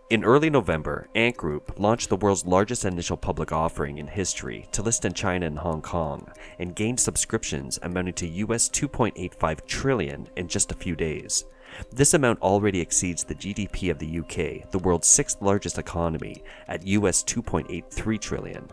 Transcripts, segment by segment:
In early November, Ant Group launched the world's largest initial public offering in history to list in China and Hong Kong, and gained subscriptions amounting to US $2.85 trillion in just a few days. This amount already exceeds the GDP of the UK, the world's sixth largest economy, at US $2.83 trillion.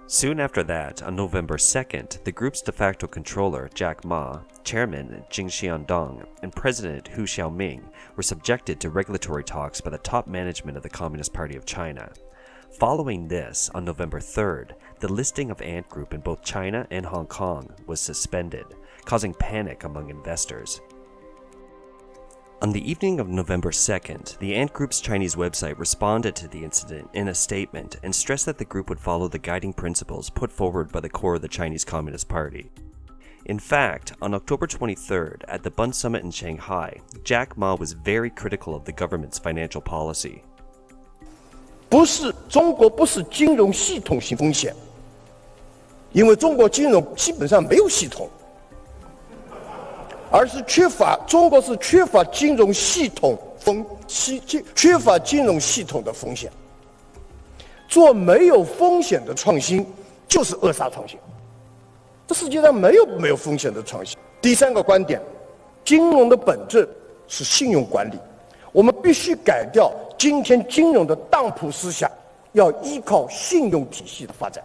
Soon after that, on November 2nd, the group's de facto controller, Jack Ma, chairman Jing Xiandong, and president Hu Xiaoming were subjected to regulatory talks by the top management of the Communist Party of China. Following this, on November 3rd, the listing of Ant Group in both China and Hong Kong was suspended, causing panic among investors. On the evening of November 2nd, the Ant Group's Chinese website responded to the incident in a statement and stressed that the group would follow the guiding principles put forward by the core of the Chinese Communist Party. In fact, on October 23rd, at the Bund Summit in Shanghai, Jack Ma was very critical of the government's financial policy. 中国不是金融系统性风险，因为中国金融基本上没有系统。而是中国是缺乏金融系统的风险。做没有风险的创新就是扼杀创新。这世界上没有风险的创新。第三个观点，金融的本质是信用管理，我们必须改掉今天金融的当铺思想，要依靠信用体系的发展。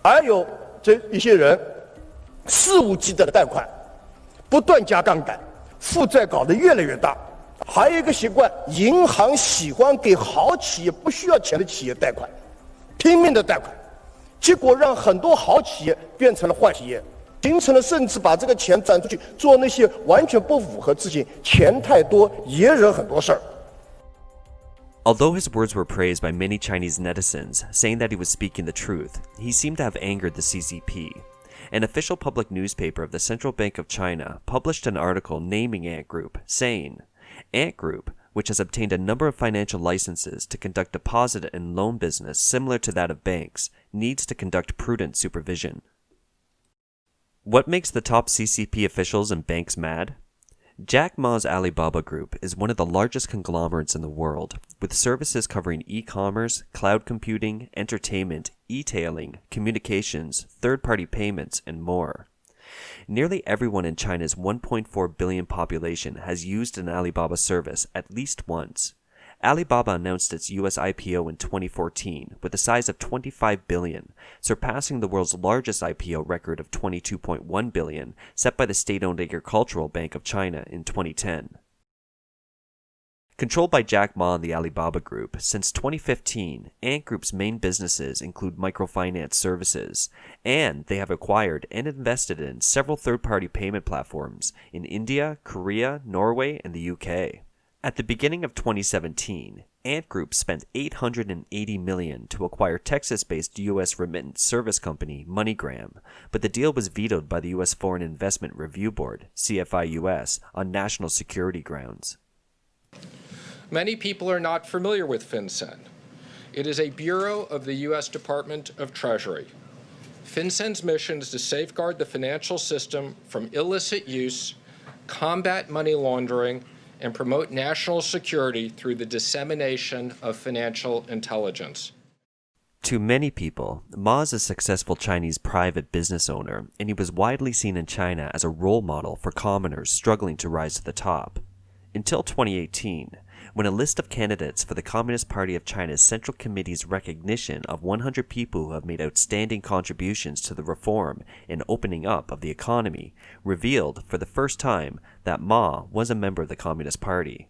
还有这一些人肆无忌惮的贷款。不断加杠杆，负债搞得越来越大。还有一个习惯，银行喜欢给好企业、不需要钱的企业贷款，拼命的贷款，结果让很多好企业变成了坏企业，形成了甚至把这个钱转出去做那些完全不符合自己，钱太多也惹很多事儿。Although his words were praised by many Chinese netizens, saying that he was speaking the truth, he seemed to have angered the CCP. An official public newspaper of the Central Bank of China published an article naming Ant Group, saying, Ant Group, which has obtained a number of financial licenses to conduct deposit and loan business similar to that of banks, needs to conduct prudent supervision. What makes the top CCP officials and banks mad? Jack Ma's Alibaba Group is one of the largest conglomerates in the world, with services covering e-commerce, cloud computing, entertainment, e-tailing, communications, third-party payments, and more. Nearly everyone in China's 1.4 billion population has used an Alibaba service at least once. Alibaba announced its US IPO in 2014 with a size of $25 billion, surpassing the world's largest IPO record of $22.1 billion set by the state-owned Agricultural Bank of China in 2010. Controlled by Jack Ma and the Alibaba Group, since 2015, Ant Group's main businesses include microfinance services, and they have acquired and invested in several third-party payment platforms in India, Korea, Norway, and the UK. At the beginning of 2017, Ant Group spent $880 million to acquire Texas-based U.S. remittance service company MoneyGram, but the deal was vetoed by the U.S. Foreign Investment Review Board, CFI-US, on national security grounds. Many people are not familiar with FinCEN. It is a bureau of the U.S. Department of Treasury. FinCEN's mission is to safeguard the financial system from illicit use, combat money laundering, and promote national security through the dissemination of financial intelligence. To many people, Ma is a successful Chinese private business owner, and he was widely seen in China as a role model for commoners struggling to rise to the top. Until 2018, when a list of candidates for the Communist Party of China's Central Committee's recognition of 100 people who have made outstanding contributions to the reform and opening up of the economy revealed for the first time that Ma was a member of the Communist Party.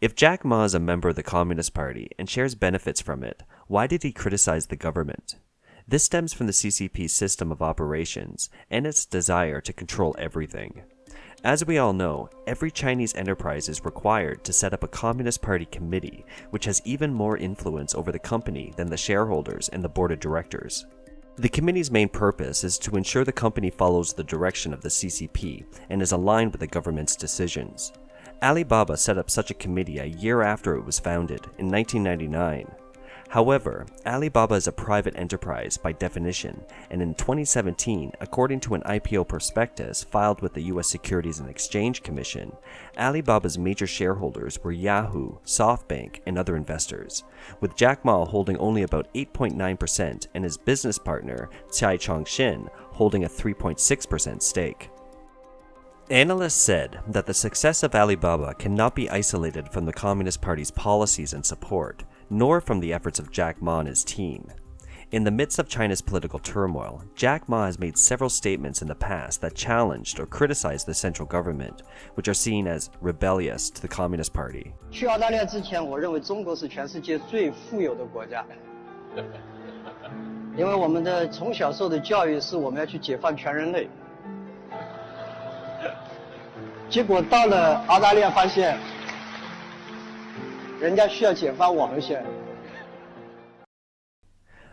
If Jack Ma is a member of the Communist Party and shares benefits from it, why did he criticize the government? This stems from the CCP's system of operations and its desire to control everything. As we all know, every Chinese enterprise is required to set up a Communist Party committee, which has even more influence over the company than the shareholders and the board of directors. The committee's main purpose is to ensure the company follows the direction of the CCP and is aligned with the government's decisions. Alibaba set up such a committee a year after it was founded, in 1999. However, Alibaba is a private enterprise by definition, and in 2017, according to an IPO prospectus filed with the US Securities and Exchange Commission, Alibaba's major shareholders were Yahoo, SoftBank, and other investors, with Jack Ma holding only about 8.9% and his business partner, Cai Chongqing, holding a 3.6% stake. Analysts said that the success of Alibaba cannot be isolated from the Communist Party's policies and support, nor from the efforts of Jack Ma and his team. In the midst of China's political turmoil, Jack Ma has made several statements in the past that challenged or criticized the central government, which are seen as rebellious to the Communist Party. 去澳大利亚之前，我认为中国是全世界最富有的国家，因为我们的从小受的教育是我们要去解放全人类。结果到了澳大利亚，发现人家需要解放我们先。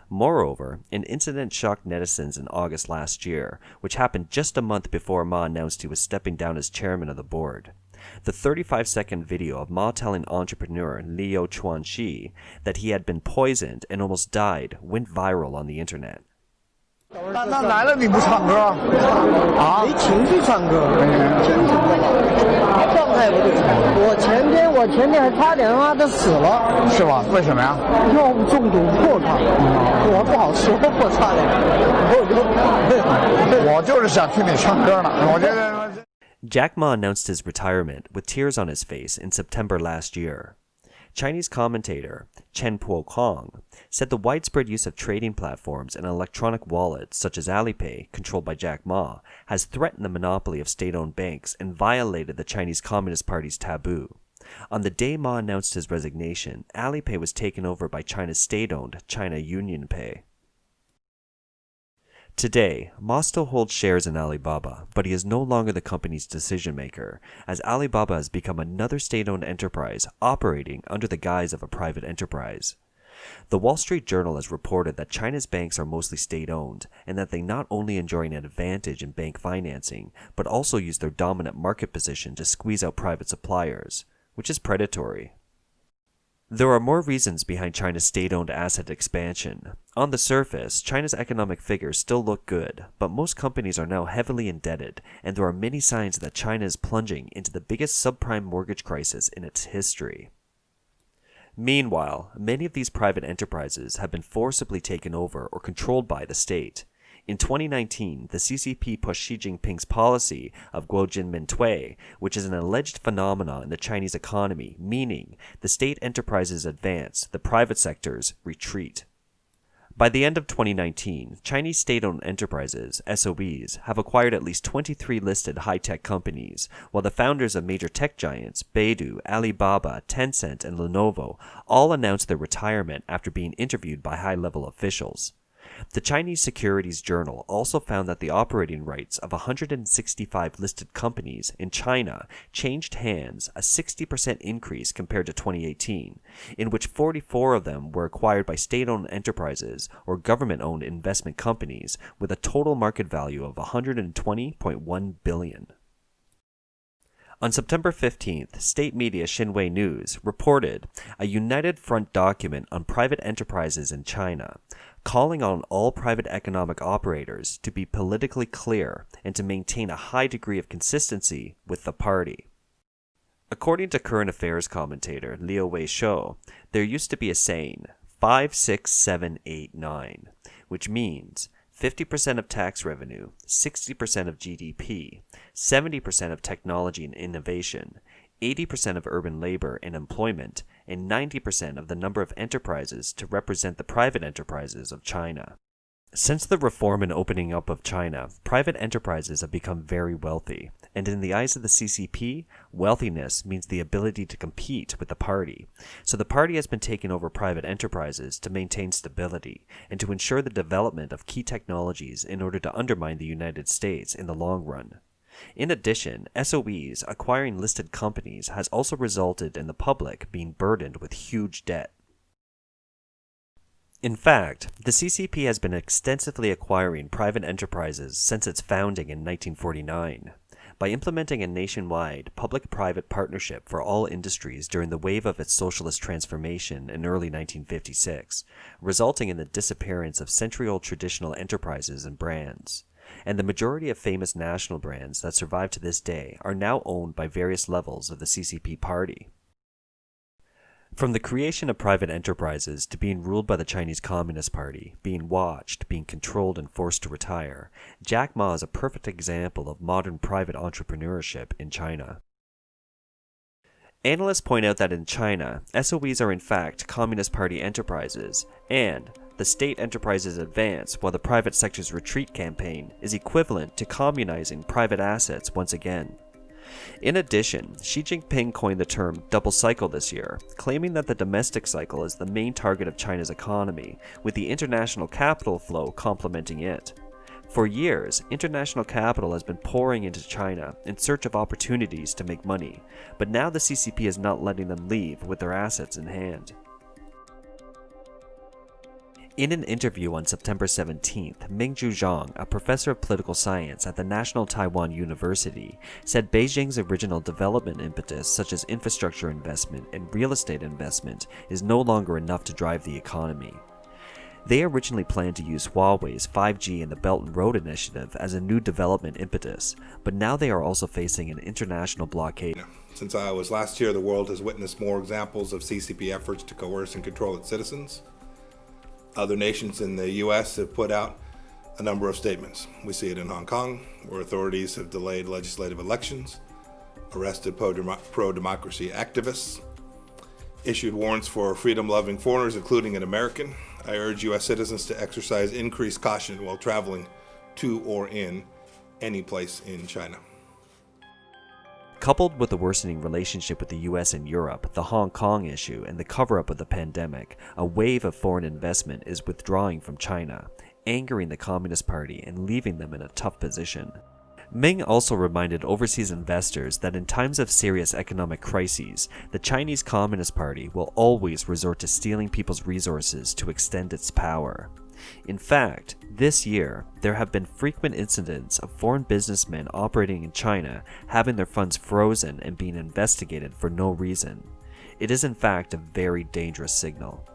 Moreover, an incident shocked netizens in August last year, which happened just a month before Ma announced he was stepping down as chairman of the board. The 35-second video of Ma telling entrepreneur Liu Chuanxi that he had been poisoned and almost died went viral on the internet. 那来了你不唱歌啊？没情绪唱歌，精神不好，状态不对。我前天还差点他妈的死了。是吧？为什么呀？药物中毒破他，我不好说，我差点。我就是想听你唱歌呢，我觉得。Jack Ma announced his retirement with tears on his face in September last year. Chinese commentator Chen Puokong said the widespread use of trading platforms and electronic wallets such as Alipay, controlled by Jack Ma, has threatened the monopoly of state-owned banks and violated the Chinese Communist Party's taboo. On the day Ma announced his resignation, Alipay was taken over by China's state-owned China UnionPay. Today, Ma still holds shares in Alibaba, but he is no longer the company's decision-maker, as Alibaba has become another state-owned enterprise operating under the guise of a private enterprise. The Wall Street Journal has reported that China's banks are mostly state-owned, and that they not only enjoy an advantage in bank financing, but also use their dominant market position to squeeze out private suppliers, which is predatory. There are more reasons behind China's state-owned asset expansion. On the surface, China's economic figures still look good, but most companies are now heavily indebted, and there are many signs that China is plunging into the biggest subprime mortgage crisis in its history. Meanwhile, many of these private enterprises have been forcibly taken over or controlled by the state. In 2019, the CCP pushed Xi Jinping's policy of Guojin which is an alleged phenomenon in the Chinese economy, meaning the state enterprises advance, the private sectors retreat. By the end of 2019, Chinese state-owned enterprises, SOEs, have acquired at least 23 listed high-tech companies, while the founders of major tech giants, Baidu, Alibaba, Tencent, and Lenovo, all announced their retirement after being interviewed by high-level officials. The Chinese Securities Journal also found that the operating rights of 165 listed companies in China changed hands, a 60% increase compared to 2018, in which 44 of them were acquired by state-owned enterprises or government-owned investment companies with a total market value of $120.1 billion. On September 15th, state media Xinhua News reported a united front document on private enterprises in China, calling on all private economic operators to be politically clear and to maintain a high degree of consistency with the party. According to current affairs commentator Liu Weishou, there used to be a saying, 5, 6, 7, 8, 9, which means 50% of tax revenue, 60% of GDP, 70% of technology and innovation, 80% of urban labor and employment, and 90% of the number of enterprises to represent the private enterprises of China. Since the reform and opening up of China, private enterprises have become very wealthy, and in the eyes of the CCP, wealthiness means the ability to compete with the party. So the party has been taking over private enterprises to maintain stability and to ensure the development of key technologies in order to undermine the United States in the long run. In addition, SOEs acquiring listed companies has also resulted in the public being burdened with huge debt. In fact, the CCP has been extensively acquiring private enterprises since its founding in 1949. by implementing a nationwide public-private partnership for all industries during the wave of its socialist transformation in early 1956, resulting in the disappearance of century-old traditional enterprises and brands. And the majority of famous national brands that survive to this day are now owned by various levels of the CCP party. From the creation of private enterprises to being ruled by the Chinese Communist Party, being watched, being controlled and forced to retire, Jack Ma is a perfect example of modern private entrepreneurship in China. Analysts point out that in China, SOEs are in fact Communist Party enterprises, and the state enterprises advance while the private sector's retreat campaign is equivalent to communizing private assets once again. In addition, Xi Jinping coined the term double cycle this year, claiming that the domestic cycle is the main target of China's economy, with the international capital flow complementing it. For years, international capital has been pouring into China in search of opportunities to make money, but now the CCP is not letting them leave with their assets in hand. In an interview on September 17th, Mingju Zhang, a professor of political science at the National Taiwan University, said Beijing's original development impetus, such as infrastructure investment and real estate investment, is no longer enough to drive the economy. They originally planned to use Huawei's 5G and the Belt and Road Initiative as a new development impetus, but now they are also facing an international blockade. Since I was last here, the world has witnessed more examples of CCP efforts to coerce and control its citizens. Other nations in the U.S. have put out a number of statements. We see it in Hong Kong, where authorities have delayed legislative elections, arrested pro-democracy activists, issued warrants for freedom-loving foreigners, including an American. I urge U.S. citizens to exercise increased caution while traveling to or in any place in China. Coupled with the worsening relationship with the US and Europe, the Hong Kong issue, and the cover-up of the pandemic, a wave of foreign investment is withdrawing from China, angering the Communist Party and leaving them in a tough position. Ming also reminded overseas investors that in times of serious economic crises, the Chinese Communist Party will always resort to stealing people's resources to extend its power. In fact, this year, there have been frequent incidents of foreign businessmen operating in China having their funds frozen and being investigated for no reason. It is in fact a very dangerous signal.